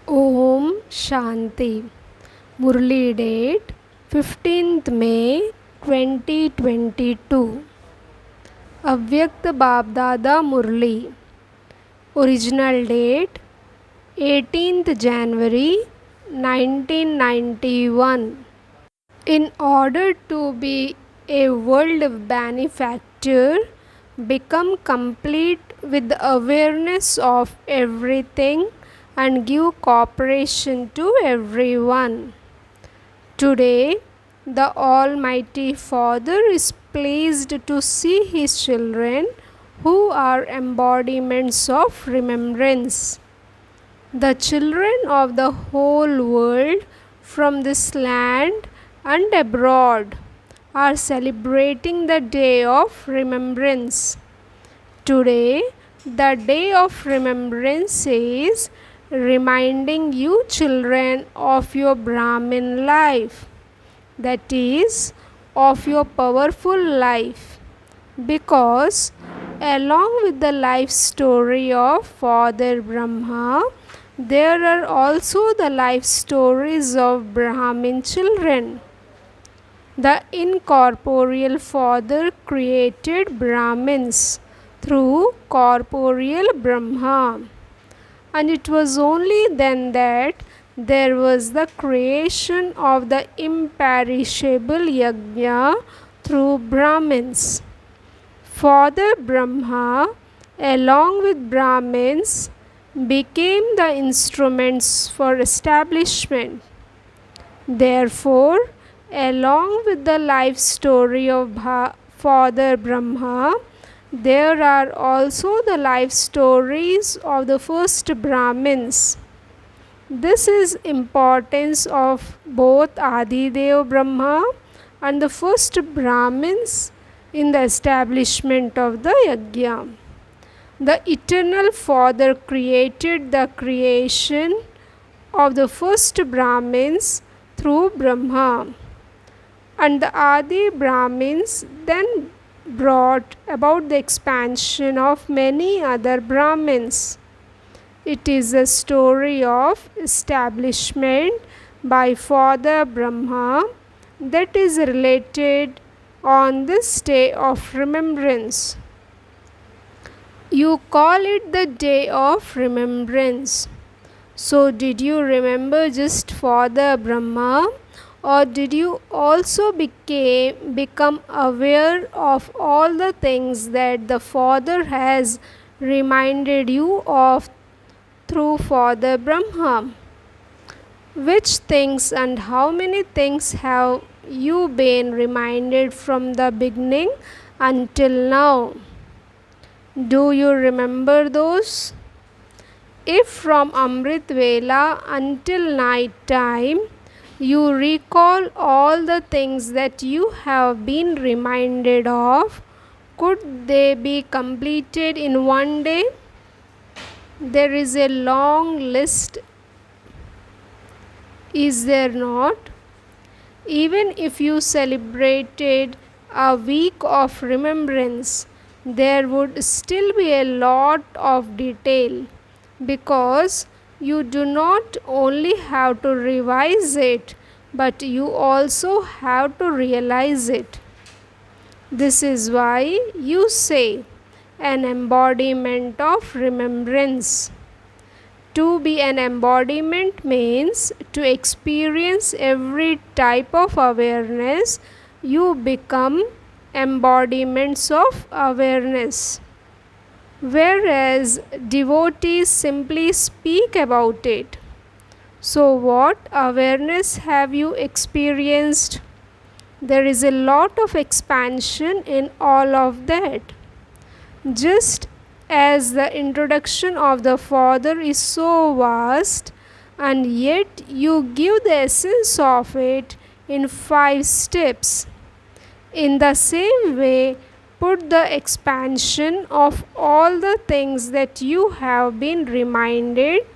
Om Shanti. Murli date 15th May 2022. Avyakt Babdada Murli. Original date 18th January 1991. In order to be a world benefactor, become complete with the awareness of everything and give cooperation to everyone. Today, the Almighty Father is pleased to see His children who are embodiments of remembrance. The children of the whole world from this land and abroad are celebrating the day of remembrance. Today, the day of remembrance is reminding you children of your Brahmin life, that is, of your powerful life, because along with the life story of Father Brahma, there are also the life stories of Brahmin children. The incorporeal Father created Brahmins through corporeal Brahma, and it was only then that there was the creation of the imperishable Yajna through Brahmins. Father Brahma, along with Brahmins, became the instruments for establishment. Therefore, along with the life story of Father Brahma, there are also the life stories of the first Brahmins. This is importance of both Adidev Brahma and the first Brahmins in the establishment of the Yajna. The eternal Father created the creation of the first Brahmins through Brahma, and the Adi Brahmins then brought about the expansion of many other Brahmins. It is a story of establishment by Father Brahma that is related on this day of remembrance. You call it the day of remembrance. So, did you remember just Father Brahma, or did you also become aware of all the things that the Father has reminded you of through Father Brahma? Which things and how many things have you been reminded from the beginning until now? Do you remember those? If from Amrit Vela until night time you recall all the things that you have been reminded of, could they be completed in one day? There is a long list, is there not? Even if you celebrated a week of remembrance, there would still be a lot of detail, because you do not only have to revise it, but you also have to realize it. This is why you say an embodiment of remembrance. To be an embodiment means to experience every type of awareness. You become embodiments of awareness, whereas devotees simply speak about it. So, what awareness have you experienced? There is a lot of expansion in all of that. Just as the introduction of the Father is so vast, and yet you give the essence of it in 5 steps. In the same way, put the expansion of all the things that you have been reminded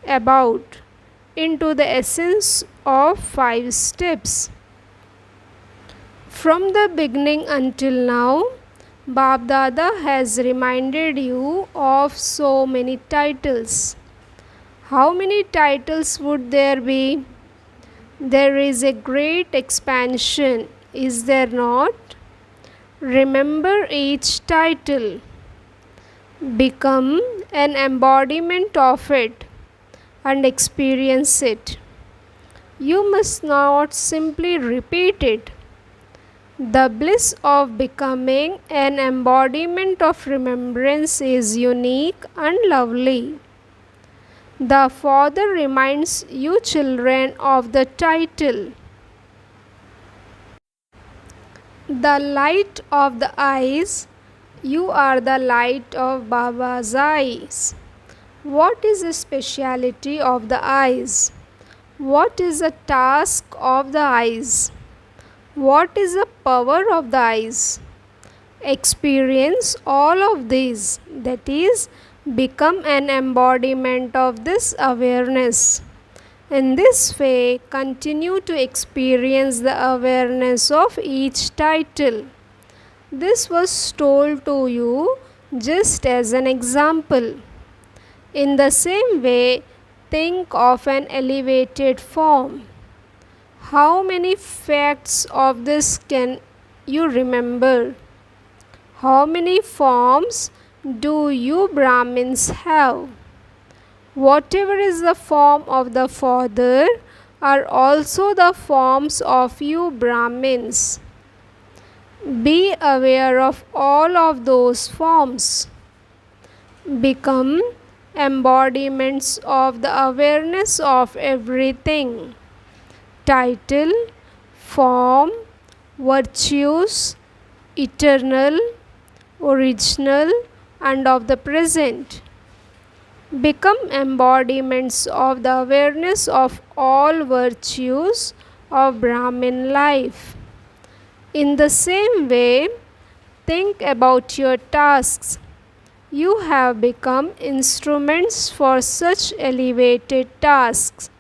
about into the essence of 5 steps. From the beginning until now, Babdada has reminded you of so many titles. How many titles would there be? There is a great expansion, is there not? Remember each title. Become an embodiment of it and experience it. You must not simply repeat it. The bliss of becoming an embodiment of remembrance is unique and lovely. The Father reminds you children of the title. The light of the eyes. You are the light of Baba's eyes. What is the speciality of the eyes? What is the task of the eyes? What is the power of the eyes? Experience all of these, that is, become an embodiment of this awareness. In this way, continue to experience the awareness of each title. This was told to you just as an example. In the same way, think of an elevated form. How many facts of this can you remember? How many forms do you Brahmins have? Whatever is the form of the Father are also the forms of you Brahmins. Be aware of all of those forms. Become embodiments of the awareness of everything. Title, form, virtues, eternal, original, and of the present. Become embodiments of the awareness of all virtues of Brahmin life. In the same way, think about your tasks. You have become instruments for such elevated tasks.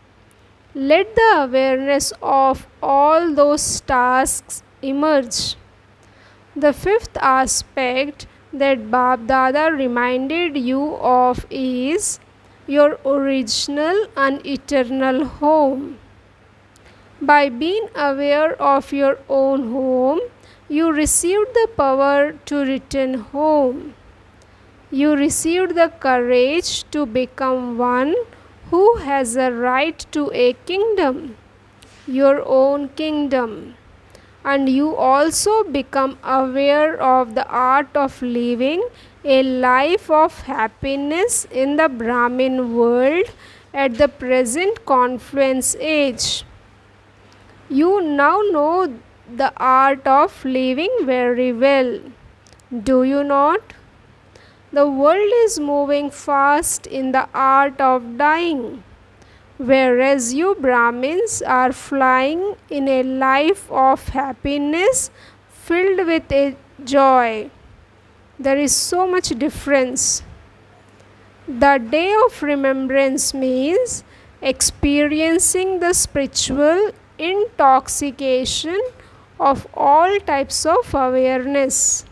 Let the awareness of all those tasks emerge. The fifth aspect that Bab Dada reminded you of is your original and eternal home. By being aware of your own home, you received the power to return home. You received the courage to become one who has a right to a kingdom, your own kingdom. And you also become aware of the art of living a life of happiness in the Brahmin world at the present confluence age. You now know the art of living very well, do you not? The world is moving fast in the art of dying, whereas you Brahmins are flying in a life of happiness filled with a joy. There is so much difference. The day of remembrance means experiencing the spiritual intoxication of all types of awareness.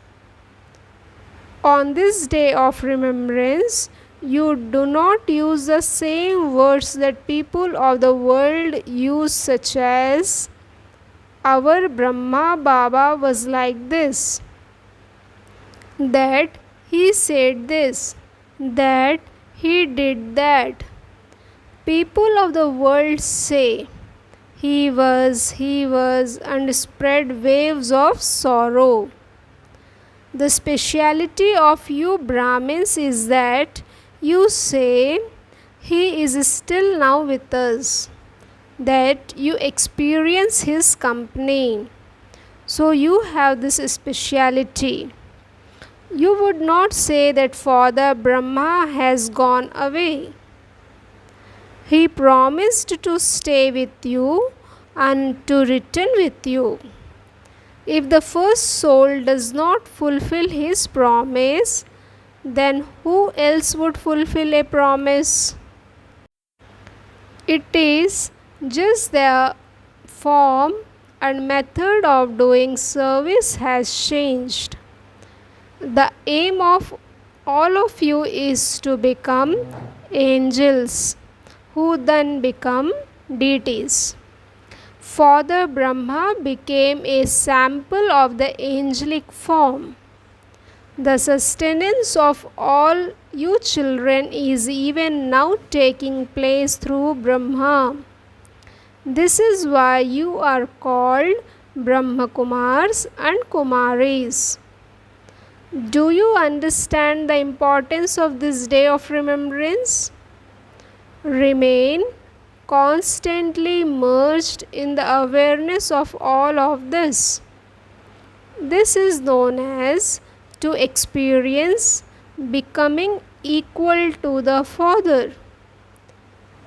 On this day of remembrance, you do not use the same words that people of the world use, such as, our Brahma Baba was like this, that he said this, that he did that. People of the world say, he was, and spread waves of sorrow. The speciality of you Brahmins is that you say, he is still now with us, that you experience his company. So you have this speciality. You would not say that Father Brahma has gone away. He promised to stay with you and to return with you. If the first soul does not fulfill his promise, then who else would fulfill a promise? It is just the form and method of doing service has changed. The aim of all of you is to become angels, who then become deities. Father Brahma became a sample of the angelic form. The sustenance of all you children is even now taking place through Brahma. This is why you are called Brahma Kumars and Kumaris. Do you understand the importance of this day of remembrance? Remain constantly merged in the awareness of all of this. This is known as to experience becoming equal to the Father.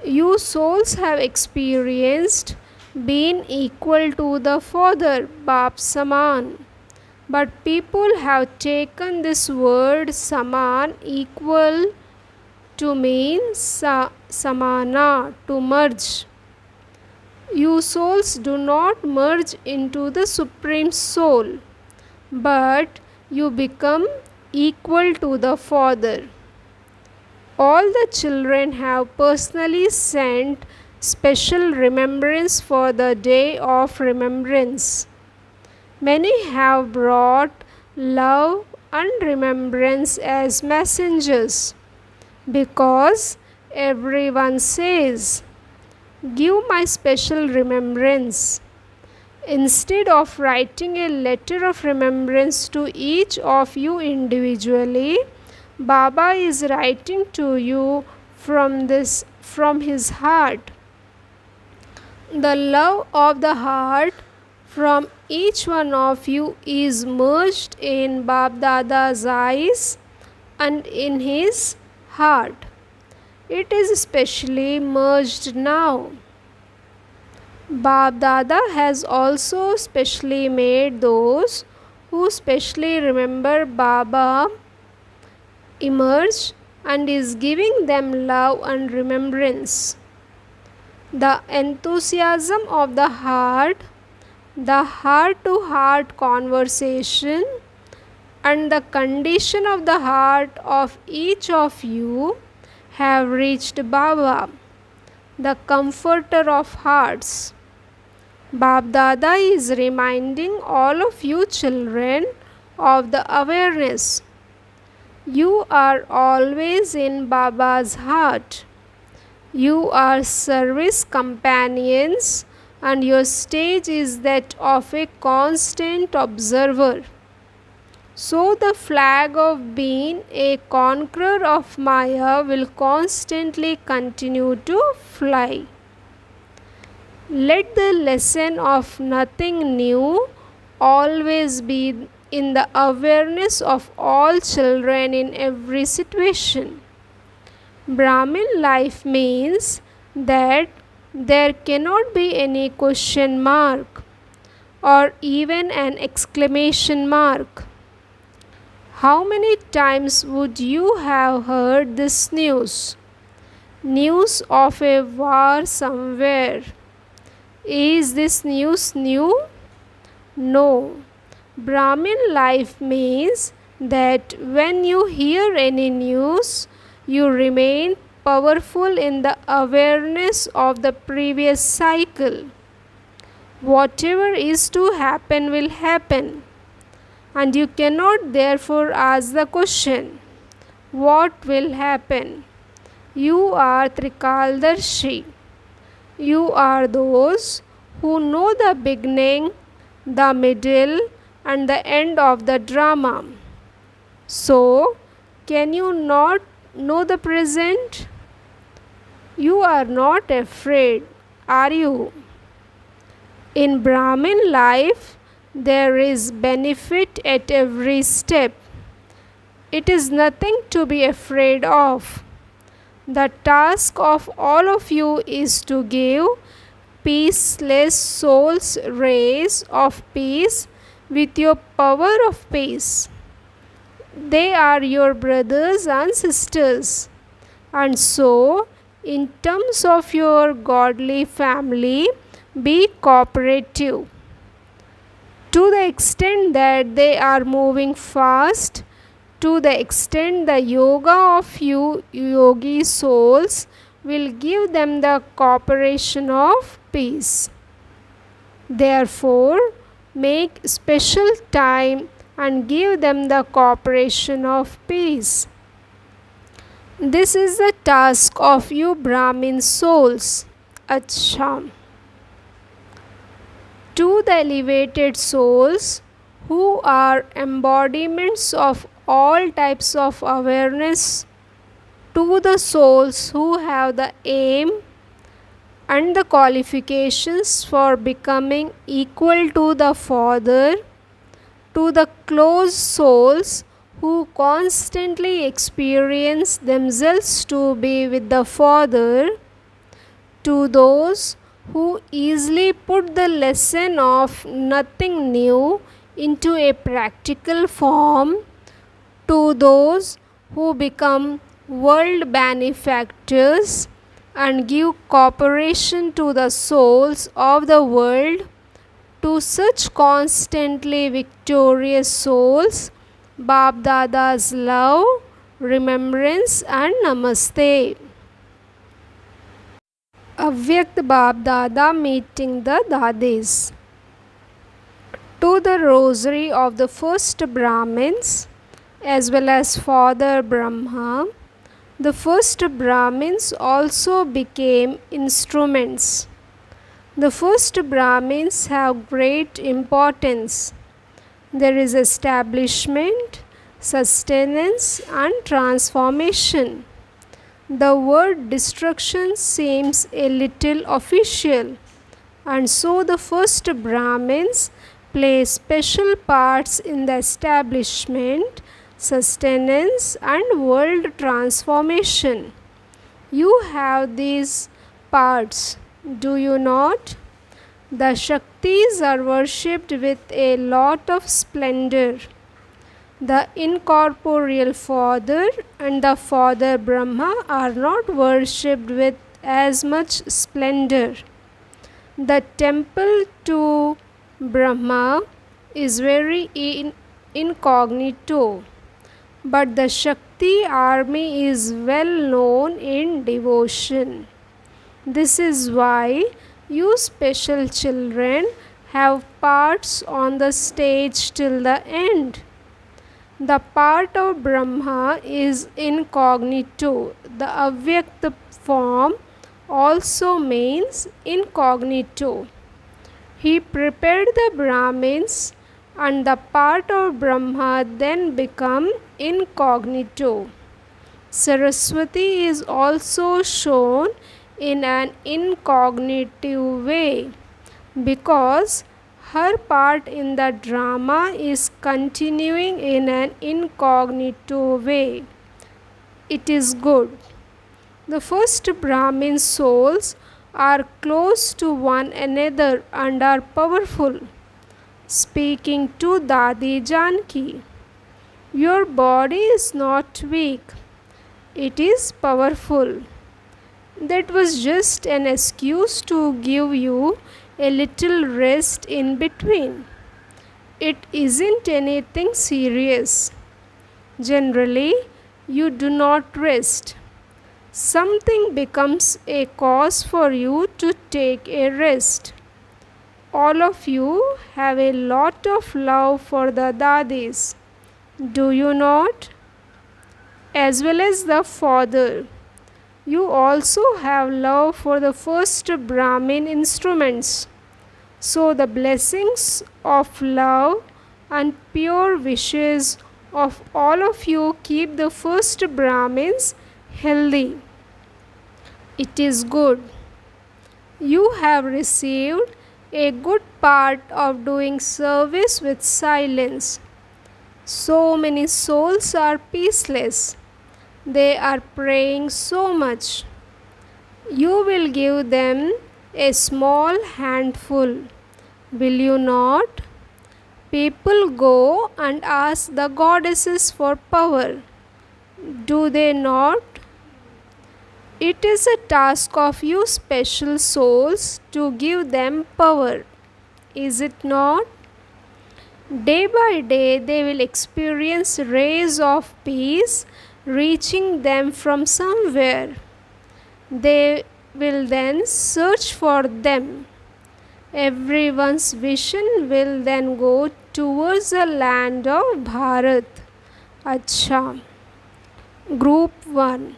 You souls have experienced being equal to the Father, Bap Saman. But people have taken this word Saman, equal, to mean Samana, to merge. You souls do not merge into the Supreme Soul, but you become equal to the Father. All the children have personally sent special remembrance for the day of remembrance. Many have brought love and remembrance as messengers, because everyone says, "Give my special remembrance." Instead of writing a letter of remembrance to each of you individually, Baba is writing to you from his heart. The love of the heart from each one of you is merged in Bab Dada's eyes and in his heart. It is specially merged now. Bab Dada has also specially made those who specially remember Baba emerge and is giving them love and remembrance. The enthusiasm of the heart-to-heart conversation, and the condition of the heart of each of you have reached Baba, the comforter of hearts. Bab Dada is reminding all of you children of the awareness. You are always in Baba's heart. You are service companions, and your stage is that of a constant observer. So the flag of being a conqueror of Maya will constantly continue to fly. Let the lesson of nothing new always be in the awareness of all children in every situation. Brahmin life means that there cannot be any question mark or even an exclamation mark. How many times would you have heard this news? News of a war somewhere. Is this news new? No. Brahmin life means that when you hear any news, you remain powerful in the awareness of the previous cycle. Whatever is to happen will happen, and you cannot therefore ask the question, what will happen? You are Trikaldarshi. You are those who know the beginning, the middle, and the end of the drama. So, can you not know the present? You are not afraid, are you? In Brahmin life, there is benefit at every step. It is nothing to be afraid of. The task of all of you is to give peaceless souls rays of peace with your power of peace. They are your brothers and sisters, and so, in terms of your godly family, be cooperative. To the extent that they are moving fast, to the extent the yoga of you yogi souls will give them the cooperation of peace. Therefore, make special time and give them the cooperation of peace. This is the task of you Brahmin souls. Acha. To the elevated souls who are embodiments of all types of awareness, to the souls who have the aim and the qualifications for becoming equal to the Father, to the close souls who constantly experience themselves to be with the Father, to those who easily put the lesson of nothing new into a practical form, to those who become world benefactors and give cooperation to the souls of the world, to such constantly victorious souls, Bab Dada's love, remembrance and namaste. Avyakt Bab Dada meeting the Dadis. To the rosary of the first Brahmins as well as Father Brahma, the first Brahmins also became instruments. The first Brahmins have great importance. There is establishment, sustenance and transformation. The word destruction seems a little official, and so the first Brahmins play special parts in the establishment, sustenance and world transformation. You have these parts, do you not? The Shaktis are worshipped with a lot of splendor. The incorporeal Father and the Father Brahma are not worshipped with as much splendor. The temple to Brahma is very incognito, but the Shakti army is well known in devotion. This is why you special children have parts on the stage till the end. The part of Brahma is incognito. The Avyakt form also means incognito. He prepared the Brahmins and the part of Brahma then become incognito. Saraswati is also shown in an incognitive way because her part in the drama is continuing in an incognito way. It is good. The first Brahmin souls are close to one another and are powerful. Speaking to Dadi Janki, your body is not weak, it is powerful. That was just an excuse to give you a little rest in between. It isn't anything serious. Generally, you do not rest. Something becomes a cause for you to take a rest. All of you have a lot of love for the Dadis, do you not? As well as the Father. You also have love for the first Brahmin instruments. So the blessings of love and pure wishes of all of you keep the first Brahmins healthy. It is good. You have received a good part of doing service with silence. So many souls are peaceless. They are praying so much. You will give them a small handful, will you not? People go and ask the goddesses for power, do they not? It is a task of you special souls to give them power, is it not? Day by day they will experience rays of peace reaching them from somewhere. They will then search for them. Everyone's vision will then go towards the land of Bharat. Acha. Group 1.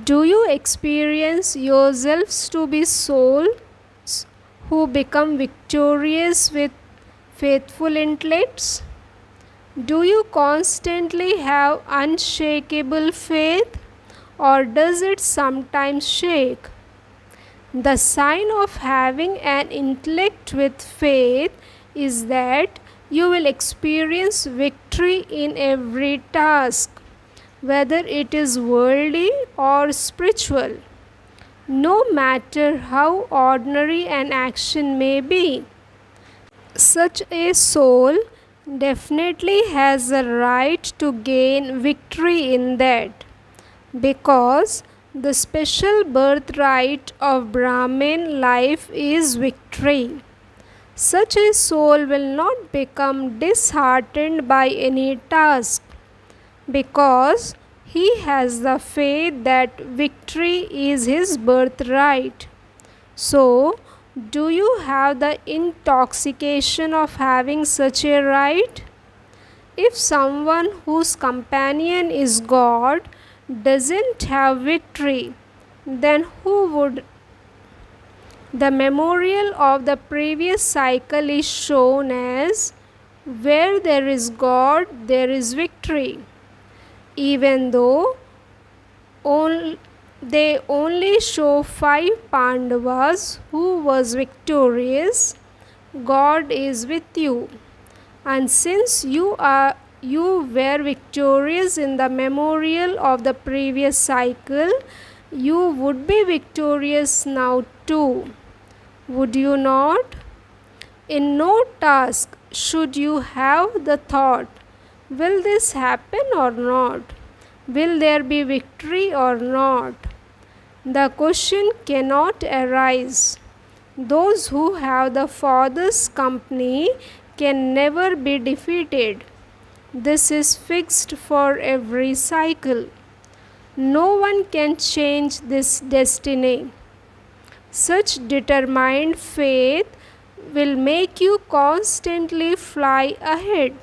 Do you experience yourselves to be souls who become victorious with faithful intellects? Do you constantly have unshakable faith, or does it sometimes shake? The sign of having an intellect with faith is that you will experience victory in every task, whether it is worldly or spiritual, no matter how ordinary an action may be. Such a soul definitely has a right to gain victory in that, because the special birthright of Brahmin life is victory. Such a soul will not become disheartened by any task, because he has the faith that victory is his birthright. So, do you have the intoxication of having such a right? If someone whose companion is God doesn't have victory, then who would? The memorial of the previous cycle is shown as where there is God, there is victory. Even though they only show 5 Pandavas who was victorious, God is with you. And since you were victorious in the memorial of the previous cycle, you would be victorious now too. Would you not? In no task should you have the thought, will this happen or not? Will there be victory or not? The question cannot arise. Those who have the Father's company can never be defeated. This is fixed for every cycle. No one can change this destiny. Such determined faith will make you constantly fly ahead.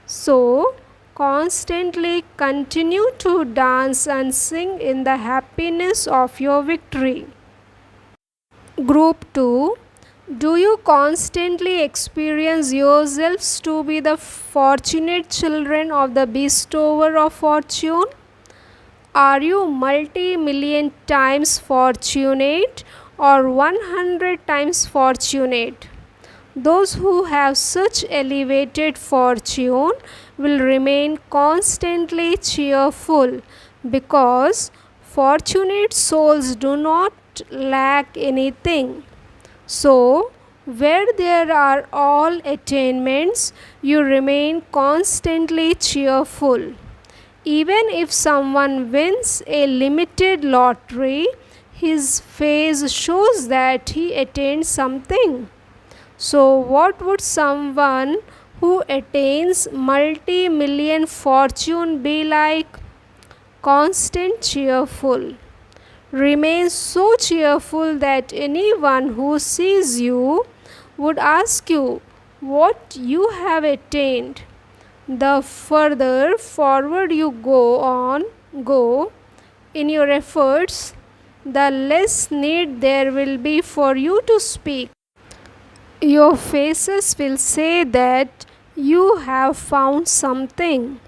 So, constantly continue to dance and sing in the happiness of your victory. Group 2. Do you constantly experience yourselves to be the fortunate children of the bestower of fortune? Are you multi-million times fortunate or 100 times fortunate? Those who have such elevated fortune will remain constantly cheerful, because fortunate souls do not lack anything. So, where there are all attainments, you remain constantly cheerful. Even if someone wins a limited lottery, his face shows that he attained something. So, what would someone who attains multi-million fortune be like? Constant cheerful. Remain so cheerful that anyone who sees you would ask you what you have attained. The further forward you go in your efforts, the less need there will be for you to speak. Your faces will say that you have found something,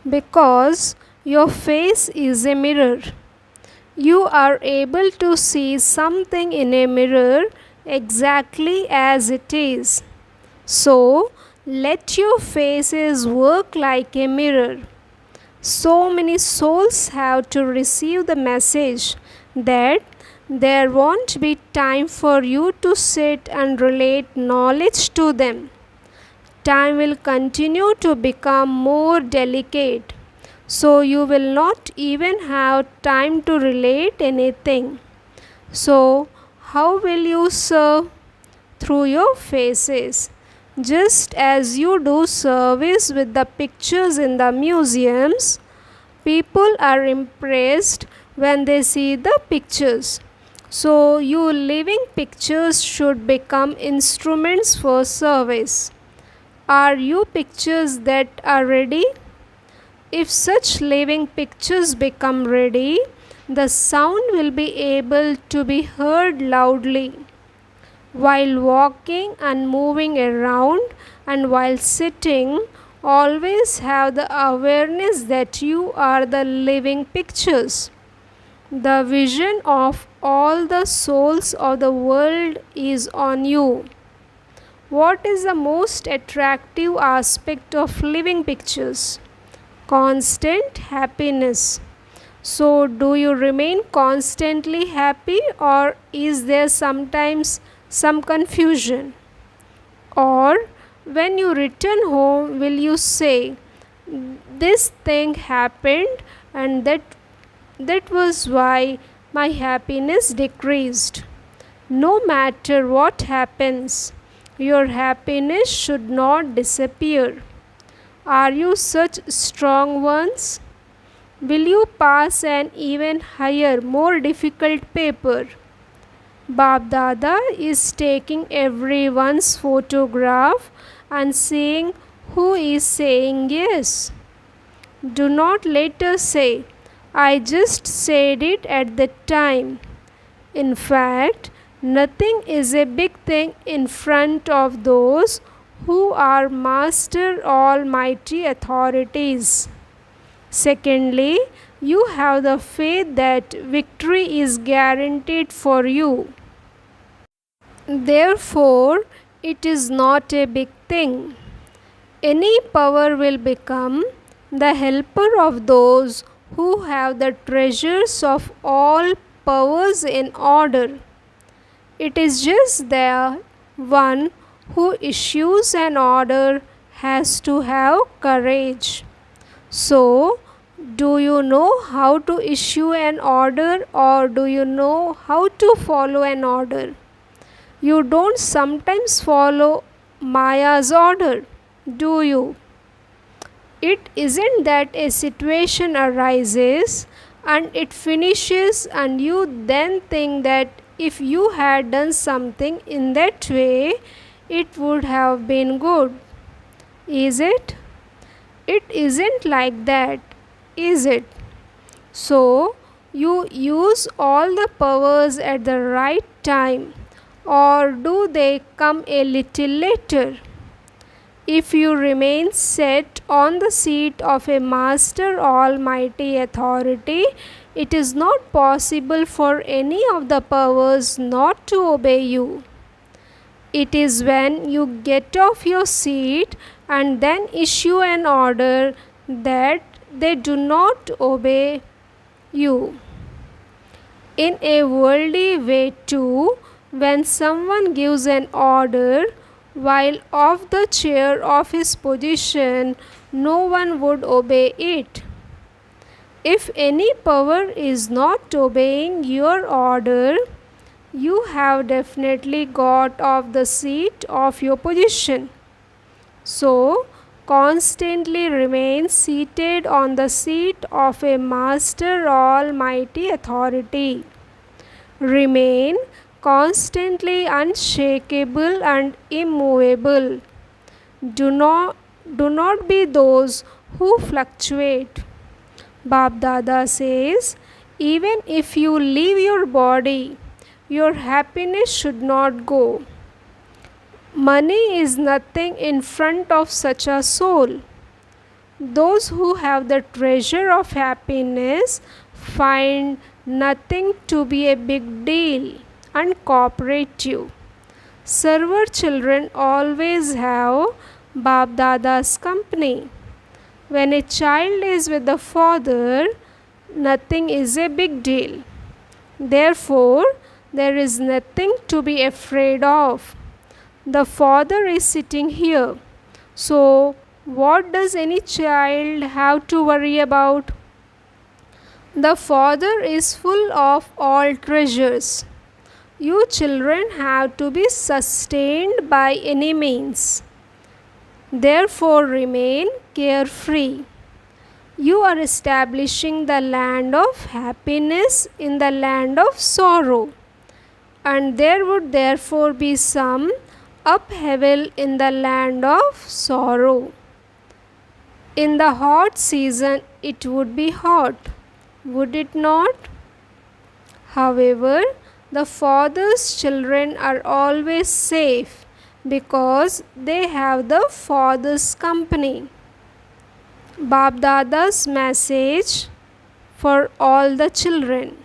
because your face is a mirror. You are able to see something in a mirror exactly as it is. So, let your faces work like a mirror. So many souls have to receive the message that there won't be time for you to sit and relate knowledge to them. Time will continue to become more delicate, so you will not even have time to relate anything. So, how will you serve? Through your faces. Just as you do service with the pictures in the museums, people are impressed when they see the pictures. So, you living pictures should become instruments for service. Are you pictures that are ready? If such living pictures become ready, the sound will be able to be heard loudly. While walking and moving around and while sitting, always have the awareness that you are the living pictures. The vision of all the souls of the world is on you. What is the most attractive aspect of living pictures? Constant happiness. So, do you remain constantly happy, or is there sometimes some confusion? Or when you return home, will you say, this thing happened and that was why my happiness decreased? No matter what happens, your happiness should not disappear. Are you such strong ones? Will you pass an even higher, more difficult paper? Bab Dada is taking everyone's photograph and seeing who is saying yes. Do not later say, I just said it at the time. In fact, nothing is a big thing in front of those who are master almighty authorities. Secondly, you have the faith that victory is guaranteed for you. Therefore, it is not a big thing. Any power will become the helper of those who have the treasures of all powers in order. It is just the one who issues an order has to have courage. So, do you know how to issue an order, or do you know how to follow an order? You don't sometimes follow Maya's order, do you? It isn't that a situation arises and it finishes, and you then think that if you had done something in that way, it would have been good. Is it? It isn't like that, is it? So, you use all the powers at the right time, or do they come a little later? If you remain set on the seat of a master almighty authority, it is not possible for any of the powers not to obey you. It is when you get off your seat and then issue an order that they do not obey you. In a worldly way, too, when someone gives an order while off the chair of his position, no one would obey it. If any power is not obeying your order, you have definitely got off the seat of your position. So, constantly remain seated on the seat of a master almighty authority. Remain constantly unshakable and immovable. Do not be those who fluctuate. Bab Dada says, even if you leave your body, your happiness should not go. Money is nothing in front of such a soul. Those who have the treasure of happiness find nothing to be a big deal and cooperative. Server children always have Bab Dada's company. When a child is with the father, nothing is a big deal. Therefore, there is nothing to be afraid of. The father is sitting here. So, what does any child have to worry about? The father is full of all treasures. You children have to be sustained by any means. Therefore, remain carefree. You are establishing the land of happiness in the land of sorrow, and there would therefore be some upheaval in the land of sorrow. In the hot season, it would be hot, would it not? However, the father's children are always safe because they have the father's company. Bab Dada's message for all the children.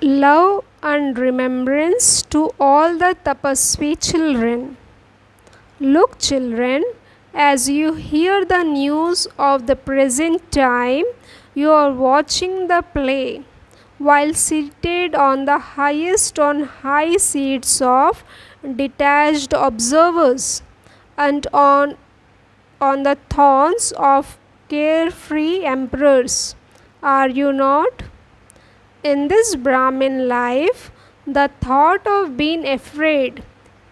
Love and remembrance to all the tapasvi children. Look, children, as you hear the news of the present time, you are watching the play while seated on the highest on high seats of detached observers and on the thrones of carefree emperors. Are you not? In this Brahmin life, the thought of being afraid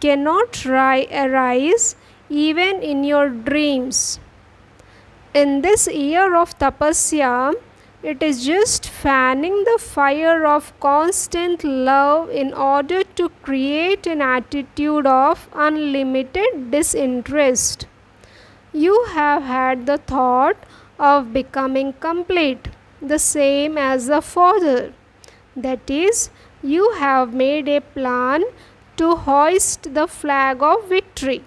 cannot arise even in your dreams. In this year of tapasya, it is just fanning the fire of constant love in order to create an attitude of unlimited disinterest. You have had the thought of becoming complete, the same as the Father. That is, you have made a plan to hoist the flag of victory.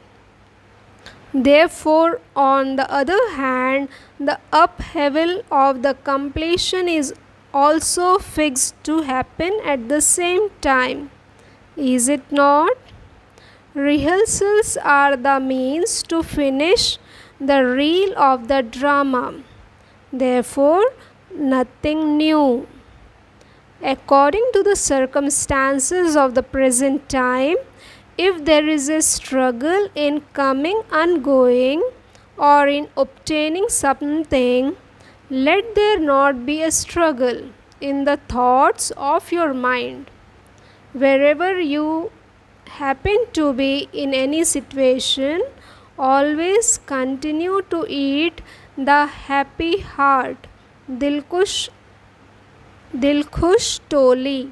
Therefore, on the other hand, the upheaval of the completion is also fixed to happen at the same time. Is it not? Rehearsals are the means to finish the reel of the drama. Therefore, nothing new. According to the circumstances of the present time, if there is a struggle in coming and going or in obtaining something, let there not be a struggle in the thoughts of your mind. Wherever you happen to be in any situation, always continue to eat the happy heart, Dilkush Toli.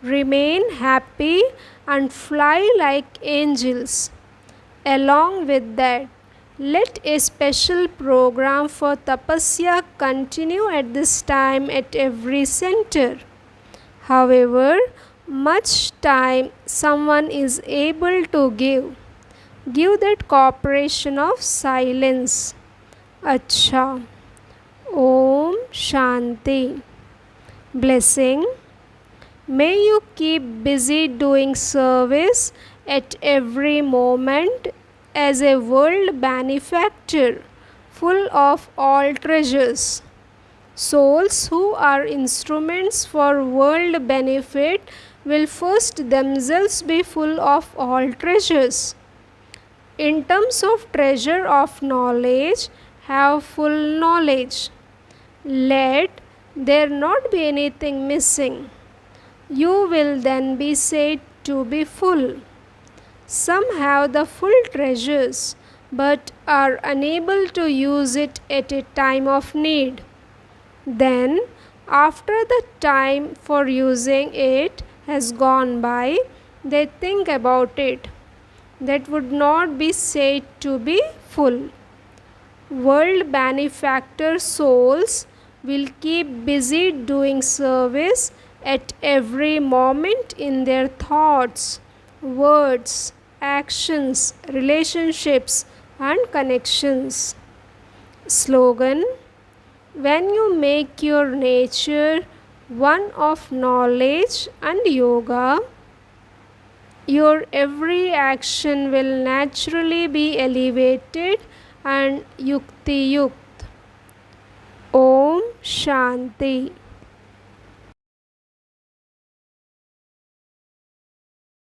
Remain happy and fly like angels. Along with that, let a special program for tapasya continue at this time at every center. However much time someone is able to give that cooperation of silence. Acha. Om Shanti. Blessing. May you keep busy doing service at every moment as a world benefactor, full of all treasures. Souls who are instruments for world benefit will first themselves be full of all treasures. In terms of treasure of knowledge, have full knowledge. Let there not be anything missing. You will then be said to be full. Some have the full treasures but are unable to use it at a time of need. Then, after the time for using it has gone by, they think about it. That would not be said to be full. World benefactor souls will keep busy doing service at every moment in their thoughts, words, actions, relationships, and connections. Slogan: when you make your nature one of knowledge and yoga, your every action will naturally be elevated and yukti yukt. Om Shanti.